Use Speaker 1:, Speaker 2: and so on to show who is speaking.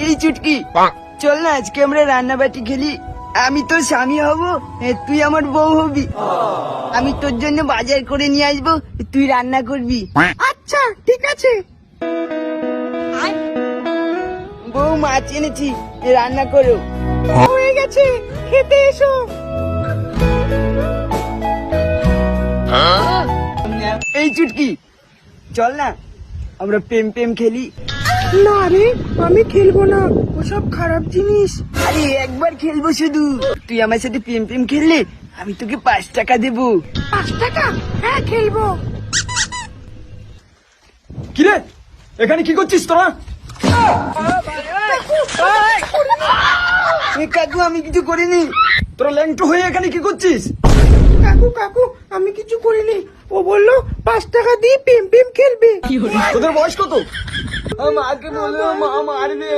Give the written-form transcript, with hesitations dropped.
Speaker 1: এই চুটকি, চল না আজকে আমরা রান্নাবাটি খেলি। আমি তোর স্বামী হব, তুই আমার বউ হবি। আমি তোর জন্য বাজার করে নিয়ে আসবো, তুই রান্না করবি। আচ্ছা ঠিক আছে। বউ, মাছ এনেছি, রান্না করো। হয়ে গেছে, খেতে এসো। এই চুটকি, চল না আমরা প্রেম প্রেম খেলি। না রে, আমি খেলবো না, ওসব খারাপ জিনিস। আরে একবার খেলবো শুধু। তুই আমার সাথে প্রেম প্রেম খেললে আমি তোকে 5 টাকা দেবো। 5 টাকা? হ্যাঁ খেলবো।
Speaker 2: কিরে, এখানে কি করছিস তোরা?
Speaker 1: কাকু, আমি কিছু করিনি।
Speaker 2: তোরা ল্যাংটো হয়ে এখানে কি করছিস?
Speaker 1: কাকু কাকু, আমি কিছু করিনি। ও বললো 5 টাকা দিয়ে প্রেম প্রেম খেলবে।
Speaker 2: তোদের বয়স কত?
Speaker 1: মাকে বললো, মা মারবে।